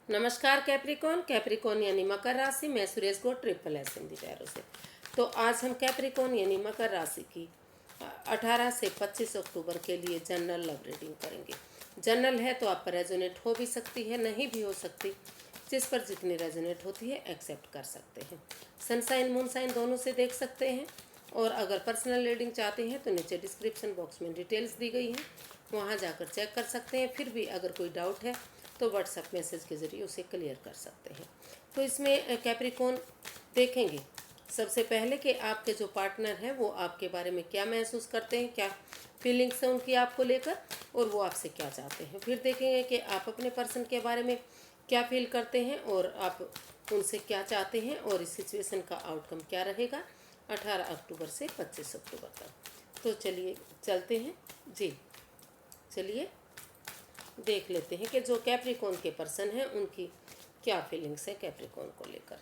नमस्कार Capricorn. Capricorn यानी मकर राशि। मैं सुरेश गो ट्रिपल एस हिंदी पैरों से। तो आज हम कैप्रिकॉन यानी मकर राशि की 18 से 25 अक्टूबर के लिए जनरल लव रीडिंग करेंगे। जनरल है तो आप पर रेजोनेट हो भी सकती है, नहीं भी हो सकती। जिस पर जितनी रेजोनेट होती है एक्सेप्ट कर सकते हैं। सनसाइन मूनसाइन दोनों से देख सकते हैं। और अगर पर्सनल रीडिंग चाहते हैं तो नीचे डिस्क्रिप्शन बॉक्स में डिटेल्स दी गई हैं, वहाँ जाकर चेक कर सकते हैं। फिर भी अगर कोई डाउट है तो व्हाट्सएप मैसेज के ज़रिए उसे क्लियर कर सकते हैं। तो इसमें कैप्रिकॉन देखेंगे सबसे पहले कि आपके जो पार्टनर हैं वो आपके बारे में क्या महसूस करते हैं, क्या फीलिंग्स हैं उनकी आपको लेकर, और वो आपसे क्या चाहते हैं। फिर देखेंगे कि आप अपने पर्सन के बारे में क्या फील करते हैं और आप उनसे क्या चाहते हैं और इस सिचुएशन का आउटकम क्या रहेगा 18 अक्टूबर से 25 अक्टूबर तक। तो चलिए चलते हैं जी। चलिए देख लेते हैं कि जो कैप्रिकॉन के पर्सन हैं उनकी क्या फीलिंग्स है कैप्रिकॉन को लेकर।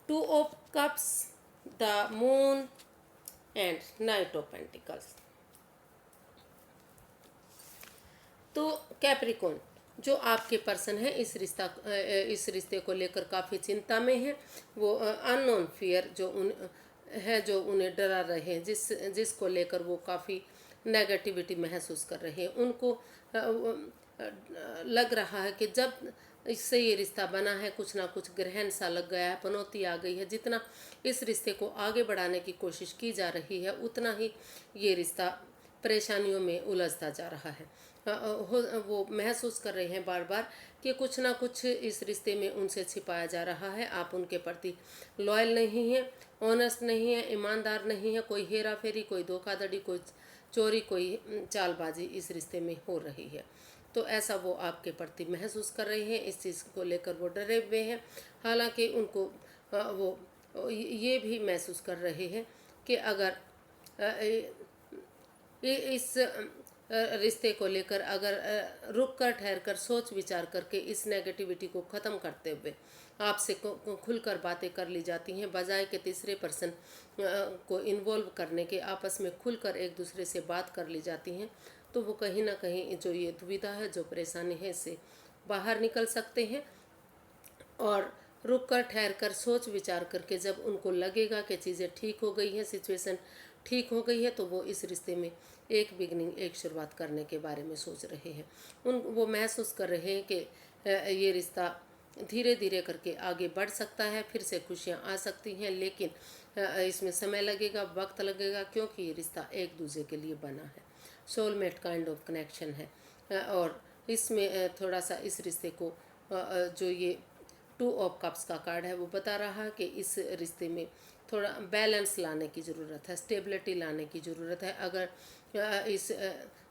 2 of cups, the moon and night of pentacles. तो कैप्रिकॉन जो आपके पर्सन है इस रिश्ते को लेकर काफ़ी चिंता में है। वो अननोन फियर जो उन्हें डरा रहे हैं, जिसको लेकर वो काफ़ी नेगेटिविटी महसूस कर रहे हैं। उनको लग रहा है कि जब इससे ये रिश्ता बना है कुछ ना कुछ ग्रहण सा लग गया है, पनौती आ गई है। जितना इस रिश्ते को आगे बढ़ाने की कोशिश की जा रही है उतना ही ये रिश्ता परेशानियों में उलझता जा रहा है। वो महसूस कर रहे हैं बार बार कि कुछ ना कुछ इस रिश्ते में उनसे छिपाया जा रहा है। आप उनके प्रति लॉयल नहीं हैं, ऑनेस्ट नहीं है, ईमानदार नहीं है। कोई हेरा फेरी, कोई धोखाधड़ी, कोई चोरी, कोई चालबाजी इस रिश्ते में हो रही है। तो ऐसा वो आपके प्रति महसूस कर रहे हैं। इस चीज़ को लेकर वो डरे हुए हैं। हालांकि उनको वो ये भी महसूस कर रहे हैं कि अगर इस रिश्ते को लेकर अगर रुक कर ठहर कर सोच विचार करके इस नेगेटिविटी को ख़त्म करते हुए आपसे खुलकर बातें कर ली जाती हैं, बजाय के तीसरे पर्सन को इन्वॉल्व करने के आपस में खुलकर एक दूसरे से बात कर ली जाती हैं, तो वो कहीं ना कहीं जो ये दुविधा है, जो परेशानी है, इससे बाहर निकल सकते हैं। और रुक कर ठहर कर सोच विचार करके जब उनको लगेगा कि चीज़ें ठीक हो गई हैं, सिचुएशन ठीक हो गई है, तो वो इस रिश्ते में एक बिगनिंग, एक शुरुआत करने के बारे में सोच रहे हैं। वो महसूस कर रहे हैं कि ये रिश्ता धीरे धीरे करके आगे बढ़ सकता है, फिर से खुशियाँ आ सकती हैं, लेकिन इसमें समय लगेगा, वक्त लगेगा, क्योंकि ये रिश्ता एक दूसरे के लिए बना है। सोलमेट काइंड ऑफ कनेक्शन है। और इसमें थोड़ा सा इस रिश्ते को जो ये 2 ऑफ कप्स का कार्ड है वो बता रहा है कि इस रिश्ते में थोड़ा बैलेंस लाने की ज़रूरत है, स्टेबिलिटी लाने की ज़रूरत है। अगर इस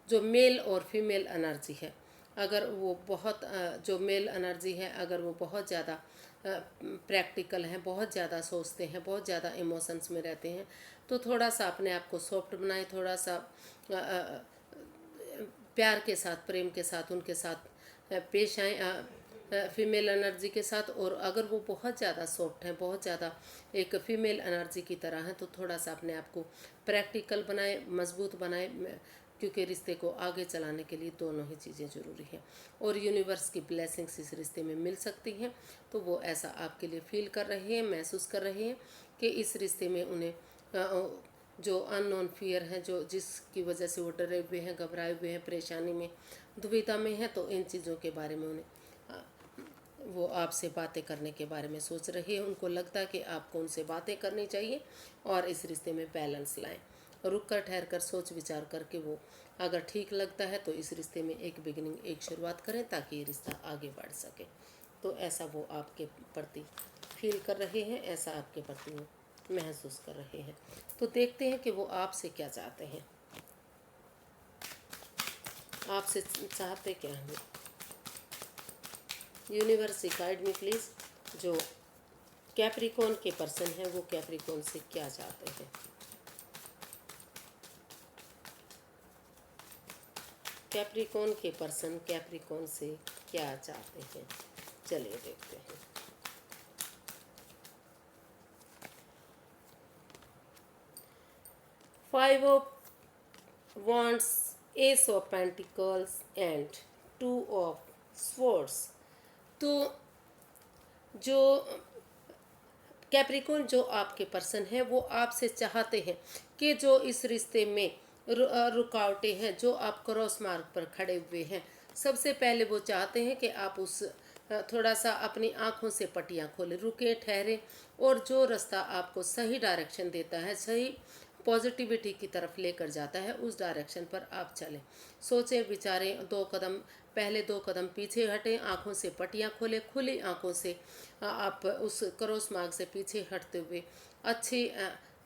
जो मेल और फीमेल एनर्जी है, अगर वो बहुत जो मेल एनर्जी है अगर वो बहुत ज़्यादा प्रैक्टिकल हैं, बहुत ज़्यादा सोचते हैं, बहुत ज़्यादा इमोशंस में रहते हैं, तो थोड़ा सा अपने आप को सॉफ्ट बनाएं, थोड़ा सा प्यार के साथ, प्रेम के साथ उनके साथ पेश आएँ फीमेल एनर्जी के साथ। और अगर वो बहुत ज़्यादा सॉफ्ट हैं, बहुत ज़्यादा एक फीमेल एनर्जी की तरह हैं, तो थोड़ा सा अपने आप को प्रैक्टिकल बनाए, मजबूत बनाए, क्योंकि रिश्ते को आगे चलाने के लिए दोनों ही चीज़ें ज़रूरी हैं। और यूनिवर्स की ब्लेसिंग्स इस रिश्ते में मिल सकती हैं, तो वो ऐसा आपके लिए फील कर रहे हैं, महसूस कर रहे हैं कि इस रिश्ते में उन्हें जो अननोन फियर है, जो जिसकी वजह से वो डरे हुए हैं, घबराए हुए हैं, परेशानी में, दुविधा में हैं, तो इन चीज़ों के बारे में उन्हें वो आपसे बातें करने के बारे में सोच रही है। उनको लगता है कि आपको उनसे बातें करनी चाहिए और इस रिश्ते में बैलेंस लाएं। रुक कर ठहर कर सोच विचार करके वो अगर ठीक लगता है तो इस रिश्ते में एक बिगिनिंग, एक शुरुआत करें, ताकि ये रिश्ता आगे बढ़ सके। तो ऐसा वो आपके प्रति फील कर रहे हैं, ऐसा आपके प्रति वो महसूस कर रहे हैं। तो देखते हैं कि वो आपसे क्या चाहते हैं, आपसे चाहते क्या हैं। यूनिवर्स गाइड मी प्लीज़, जो कैप्रिकॉन के पर्सन हैं वो कैप्रिकॉन से क्या चाहते हैं। कैप्रिकॉन के पर्सन कैप्रिकॉन से क्या चाहते हैं, चलिए देखते हैं। 5 of Wands, Ace of Pentacles and 2 of Swords. तो जो कैप्रिकॉर्न, जो आपके पर्सन है, वो आपसे चाहते हैं कि जो इस रिश्ते में रुकावटें हैं, जो आप क्रॉस मार्ग पर खड़े हुए हैं, सबसे पहले वो चाहते हैं कि आप उस थोड़ा सा अपनी आंखों से पट्टियां खोलें, रुके, ठहरे, और जो रास्ता आपको सही डायरेक्शन देता है, सही पॉजिटिविटी की तरफ लेकर जाता है, उस डायरेक्शन पर आप चलें। सोचें, विचारें, 2 कदम पहले, 2 कदम पीछे हटें, आंखों से पट्टियां खोलें, खुली आंखों से आप उस क्रॉस मार्ग से पीछे हटते हुए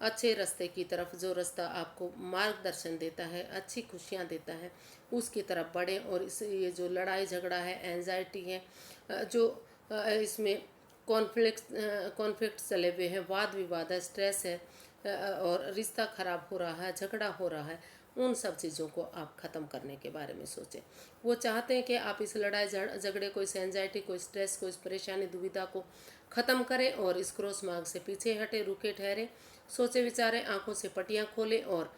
अच्छे रास्ते की तरफ, जो रास्ता आपको मार्गदर्शन देता है, अच्छी खुशियाँ देता है, उसकी तरफ बढ़ें। और इस ये जो लड़ाई झगड़ा है, एंजाइटी है, जो इसमें कॉन्फ्लिक्ट चले हुए हैं, वाद विवाद है, स्ट्रेस है, और रिश्ता खराब हो रहा है, झगड़ा हो रहा है, उन सब चीज़ों को आप ख़त्म करने के बारे में सोचें। वो चाहते हैं कि आप इस लड़ाई झगड़े को, इस एंजाइटी को, इस स्ट्रेस को, इस परेशानी दुविधा को ख़त्म करें और इस क्रॉस मार्ग से पीछे हटे, रुके, ठहरे, सोचे, विचारें, आंखों से पट्टियां खोलें। और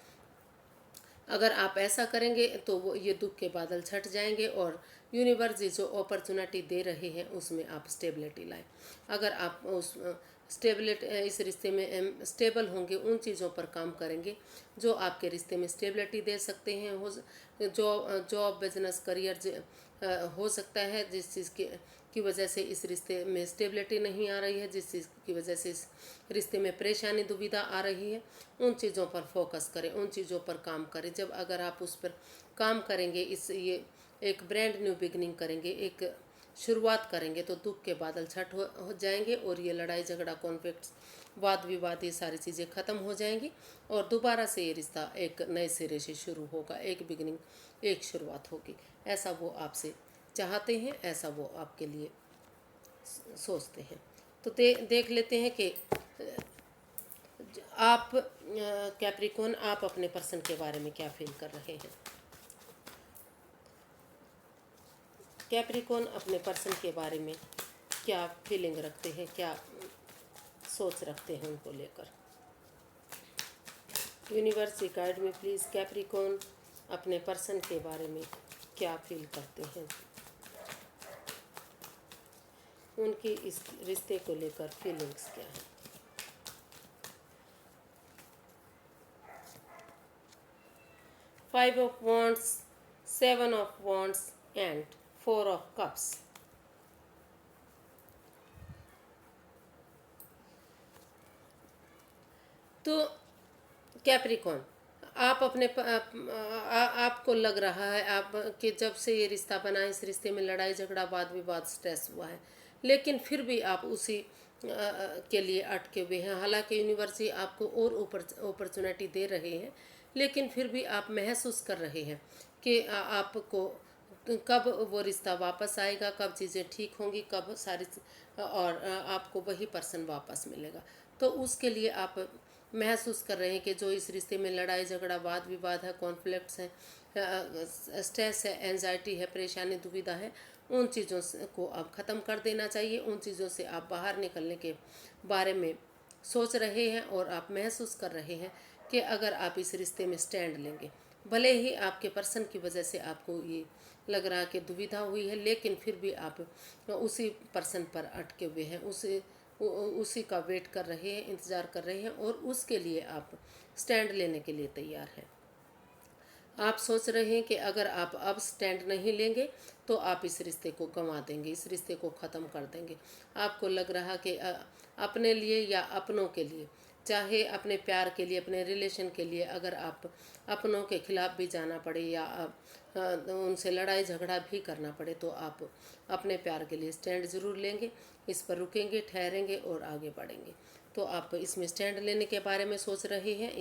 अगर आप ऐसा करेंगे तो वो ये दुख के बादल छट जाएंगे और यूनिवर्स जो अपॉर्चुनिटी दे रहे हैं उसमें आप स्टेबिलिटी लाएं। अगर आप उस स्टेबिलिटी, इस रिश्ते में स्टेबल होंगे, उन चीज़ों पर काम करेंगे जो आपके रिश्ते में स्टेबिलिटी दे सकते हैं। जॉब, बिजनेस, करियर हो सकता है जिस चीज़ की वजह से इस रिश्ते में स्टेबिलिटी नहीं आ रही है, जिस चीज़ की वजह से इस रिश्ते में परेशानी दुविधा आ रही है, उन चीज़ों पर फोकस करें, उन चीज़ों पर काम करें। जब अगर आप उस पर काम करेंगे, ये एक ब्रांड न्यू बिगनिंग करेंगे, एक शुरुआत करेंगे, तो दुख के बादल छट हो जाएंगे और ये लड़ाई झगड़ा, कॉन्फ्लिक्ट, वाद विवाद, ये सारी चीज़ें ख़त्म हो जाएंगी और दोबारा से ये रिश्ता एक नए सिरे से शुरू होगा, एक बिगनिंग, एक शुरुआत होगी। ऐसा वो आपसे चाहते हैं, ऐसा वो आपके लिए सोचते हैं। तो देख लेते हैं कि आप कैप्रिकॉर्न, आप अपने पर्सन के बारे में क्या फील कर रहे हैं। कैप्रिकॉर्न अपने पर्सन के बारे में क्या फीलिंग रखते हैं, क्या सोच रखते हैं उनको लेकर। यूनिवर्स गाइड में प्लीज़, कैप्रिकॉर्न अपने पर्सन के बारे में क्या फील करते हैं, उनकी इस रिश्ते को लेकर फीलिंग्स क्या है। Five of wands, 7 of wands and 4 of cups. तो कैप्रिकॉर्न, आप अपने आपको लग रहा है आप कि जब से ये रिश्ता बना, इस रिश्ते में लड़ाई झगड़ा, वाद विवाद, स्ट्रेस हुआ है, लेकिन फिर भी आप उसी के लिए अटके हुए हैं। हालांकि यूनिवर्स आपको और अपॉर्चुनिटी दे रहे हैं, लेकिन फिर भी आप महसूस कर रहे हैं कि आपको कब वो रिश्ता वापस आएगा, कब चीज़ें ठीक होंगी, कब सारी और आपको वही पर्सन वापस मिलेगा। तो उसके लिए आप महसूस कर रहे हैं कि जो इस रिश्ते में लड़ाई झगड़ा, वाद विवाद है, कॉन्फ्लिक्ट्स हैं, स्ट्रेस है, एंजाइटी है, परेशानी दुविधा है, उन चीज़ों को आप ख़त्म कर देना चाहिए। उन चीज़ों से आप बाहर निकलने के बारे में सोच रहे हैं और आप महसूस कर रहे हैं कि अगर आप इस रिश्ते में स्टैंड लेंगे, भले ही आपके पर्सन की वजह से आपको ये लग रहा कि दुविधा हुई है, लेकिन फिर भी आप उसी पर्सन पर अटके हुए हैं, उसी का वेट कर रहे हैं, इंतज़ार कर रहे हैं और उसके लिए आप स्टैंड लेने के लिए तैयार हैं। आप सोच रहे हैं कि अगर आप अब स्टैंड नहीं लेंगे तो आप इस रिश्ते को गंवा देंगे, इस रिश्ते को ख़त्म कर देंगे। आपको लग रहा कि अपने लिए या अपनों के लिए, चाहे अपने प्यार के लिए, अपने रिलेशन के लिए, अगर आप अपनों के खिलाफ भी जाना पड़े या उनसे लड़ाई झगड़ा भी करना पड़े, तो आप अपने प्यार के लिए स्टैंड ज़रूर लेंगे, इस पर रुकेंगे, ठहरेंगे और आगे बढ़ेंगे। तो आप इसमें स्टैंड लेने के बारे में सोच रहे हैं,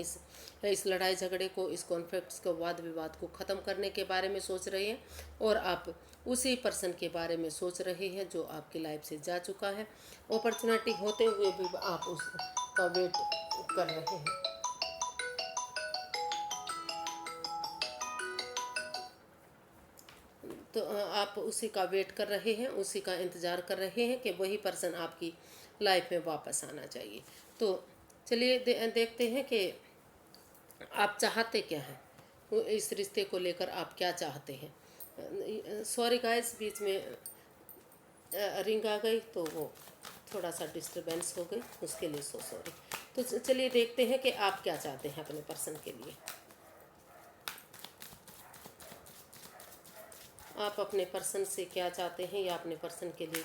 इस लड़ाई झगड़े को, इस कॉन्फ्लिक्ट्स को, वाद विवाद को ख़त्म करने के बारे में सोच रहे हैं और आप उसी पर्सन के बारे में सोच रहे हैं जो आपकी लाइफ से जा चुका है। अपॉर्चुनिटी होते हुए भी आप उसका वेट कर रहे हैं। तो आप उसी का वेट कर रहे हैं, उसी का इंतज़ार कर रहे हैं कि वही पर्सन आपकी लाइफ में वापस आना चाहिए। तो चलिए देखते हैं कि आप चाहते क्या हैं, इस रिश्ते को लेकर आप क्या चाहते हैं। सॉरी गाइस, बीच में रिंग आ गई तो वो थोड़ा सा डिस्टरबेंस हो गई, उसके लिए सो सॉरी। तो चलिए देखते हैं कि आप क्या चाहते हैं अपने पर्सन के लिए। आप अपने पर्सन से क्या चाहते हैं या अपने पर्सन के लिए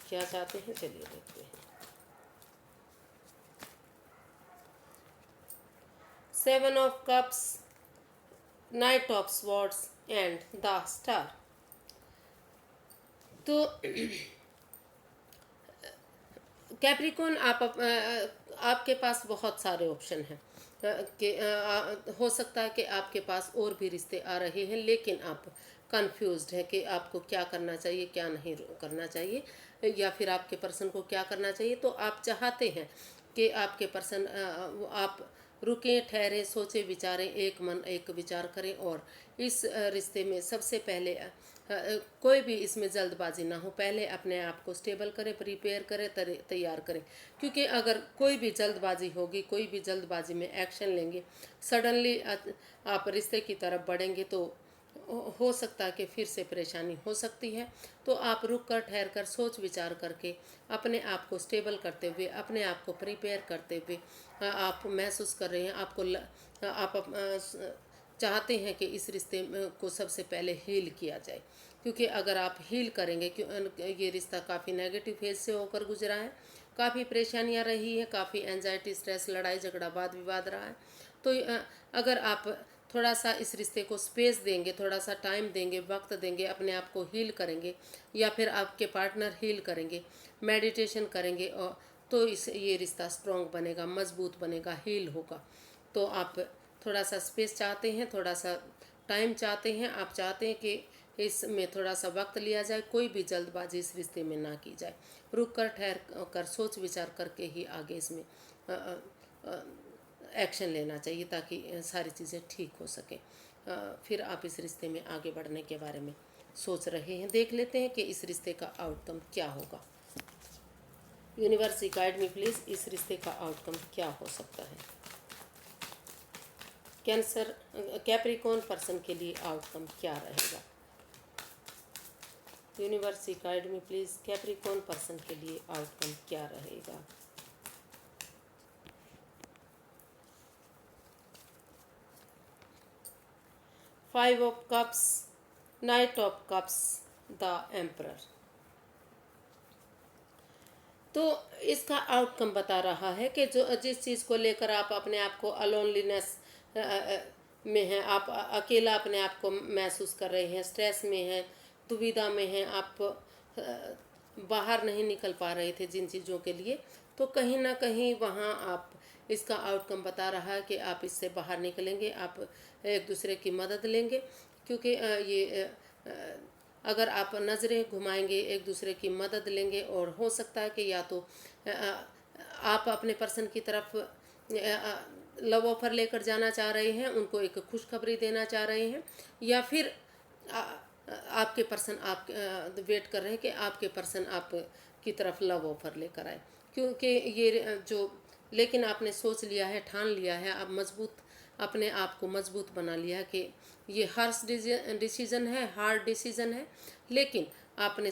क्या चाहते हैं, चलिए देखते हैं। 7 of cups, night of swords and the star. तो कैप्रिकॉन, आपके पास बहुत सारे ऑप्शन हैं कि हो सकता है कि आपके पास और भी रिश्ते आ रहे हैं, लेकिन आप कंफ्यूज्ड है कि आपको क्या करना चाहिए, क्या नहीं करना चाहिए, या फिर आपके पर्सन को क्या करना चाहिए। तो आप चाहते हैं कि आपके पर्सन, आप रुकें, ठहरें, सोचें, विचारें, एक मन एक विचार करें, और इस रिश्ते में सबसे पहले कोई भी इसमें जल्दबाजी ना हो। पहले अपने आप को स्टेबल करें, प्रिपेयर करें, तैयार करें, क्योंकि अगर कोई भी जल्दबाजी होगी, कोई भी जल्दबाजी में एक्शन लेंगे, सडनली आप रिश्ते की तरफ बढ़ेंगे, तो हो सकता है कि फिर से परेशानी हो सकती है। तो आप रुक कर, ठहर कर, सोच विचार करके, अपने आप को स्टेबल करते हुए, अपने आप को प्रिपेयर करते हुए, आप महसूस कर रहे हैं, आप चाहते हैं कि इस रिश्ते को सबसे पहले हील किया जाए, क्योंकि अगर आप हील करेंगे, ये रिश्ता काफ़ी नेगेटिव फेज से होकर गुजरा है, काफ़ी परेशानियां रही है, काफ़ी एंजाइटी, स्ट्रेस, लड़ाई झगड़ा, वाद विवाद रहा है। तो अगर आप थोड़ा सा इस रिश्ते को स्पेस देंगे, थोड़ा सा टाइम देंगे, वक्त देंगे, अपने आप को हील करेंगे, या फिर आपके पार्टनर हील करेंगे, मेडिटेशन करेंगे, और तो ये रिश्ता स्ट्रॉन्ग बनेगा, मजबूत बनेगा, हील होगा। तो आप थोड़ा सा स्पेस चाहते हैं, थोड़ा सा टाइम चाहते हैं, आप चाहते हैं कि इसमें थोड़ा सा वक्त लिया जाए, कोई भी जल्दबाजी इस रिश्ते में ना की जाए, रुक कर, ठहर कर, सोच विचार करके ही आगे इसमें एक्शन लेना चाहिए, ताकि सारी चीज़ें ठीक हो सकें। फिर आप इस रिश्ते में आगे बढ़ने के बारे में सोच रहे हैं। देख लेते हैं कि इस रिश्ते का आउटकम क्या होगा। यूनिवर्स गाइड मी प्लीज़, इस रिश्ते का आउटकम क्या हो सकता है। कैंसर, कैप्रिकॉर्न पर्सन के लिए आउटकम क्या रहेगा। Universe guide me please, Capricorn person के लिए आउटकम क्या रहेगा। Five of cups, night of cups, the emperor. तो इसका आउटकम बता रहा है कि जिस चीज़ को लेकर आप अपने आप को अलोनलीनेस में हैं, आप अकेला अपने आप को महसूस कर रहे हैं, स्ट्रेस में हैं, दुविधा में हैं, आप बाहर नहीं निकल पा रहे थे जिन चीज़ों के लिए, तो कहीं ना कहीं वहाँ आप, इसका आउटकम बता रहा है कि आप इससे बाहर निकलेंगे, आप एक दूसरे की मदद लेंगे, क्योंकि अगर आप नज़रें घुमाएंगे, एक दूसरे की मदद लेंगे, और हो सकता है कि या तो आप अपने पर्सन की तरफ लव ऑफर लेकर जाना चाह रहे हैं, उनको एक खुशखबरी देना चाह रहे हैं, या फिर आपके पर्सन आप वेट कर रहे हैं कि आपके पर्सन आप की तरफ लव ऑफर लेकर आए, क्योंकि ये जो, लेकिन आपने सोच लिया है, ठान लिया है, आप मजबूत, अपने आप को मजबूत बना लिया है कि ये हार्श डिसीजन है, हार्ड डिसीजन है, लेकिन आपने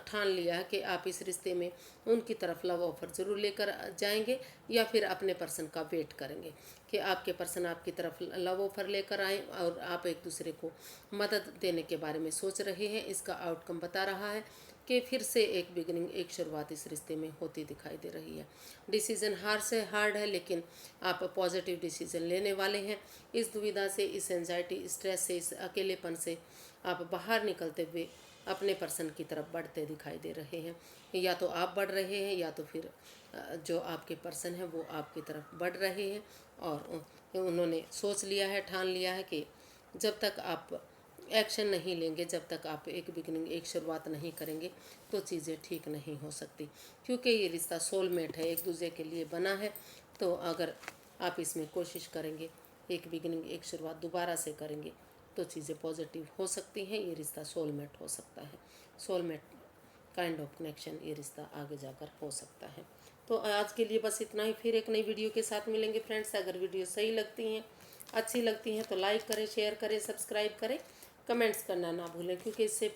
ठान लिया है कि आप इस रिश्ते में उनकी तरफ लव ऑफर ज़रूर लेकर जाएंगे, या फिर अपने पर्सन का वेट करेंगे कि आपके पर्सन आपकी तरफ लव ऑफर लेकर आए, और आप एक दूसरे को मदद देने के बारे में सोच रहे हैं। इसका आउटकम बता रहा है कि फिर से एक बिगिनिंग, एक शुरुआत इस रिश्ते में होती दिखाई दे रही है। डिसीज़न हार्ड है, लेकिन आप पॉजिटिव डिसीज़न लेने वाले हैं। इस दुविधा से, इस एंजाइटी, स्ट्रेस से, इस अकेलेपन से आप बाहर निकलते हुए अपने पर्सन की तरफ बढ़ते दिखाई दे रहे हैं। या तो आप बढ़ रहे हैं, या तो फिर जो आपके पर्सन है वो आपकी तरफ बढ़ रहे हैं, और उन्होंने सोच लिया है, ठान लिया है कि जब तक आप एक्शन नहीं लेंगे, जब तक आप एक बिगिनिंग, एक शुरुआत नहीं करेंगे, तो चीज़ें ठीक नहीं हो सकती, क्योंकि ये रिश्ता सोलमेट है, एक दूसरे के लिए बना है। तो अगर आप इसमें कोशिश करेंगे, एक बिगिनिंग, एक शुरुआत दोबारा से करेंगे, तो चीज़ें पॉजिटिव हो सकती हैं। ये रिश्ता सोलमेट हो सकता है, सोलमेट काइंड ऑफ कनेक्शन ये रिश्ता आगे जाकर हो सकता है। तो आज के लिए बस इतना ही, फिर एक नई वीडियो के साथ मिलेंगे फ्रेंड्स। अगर वीडियो सही लगती हैं, अच्छी लगती हैं, तो लाइक करें, शेयर करें, सब्सक्राइब करें, कमेंट्स करना ना भूलें, क्योंकि इससे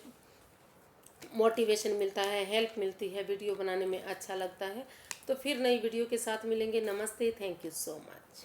मोटिवेशन मिलता है, हेल्प मिलती है, वीडियो बनाने में अच्छा लगता है। तो फिर नई वीडियो के साथ मिलेंगे। नमस्ते, थैंक यू सो मच।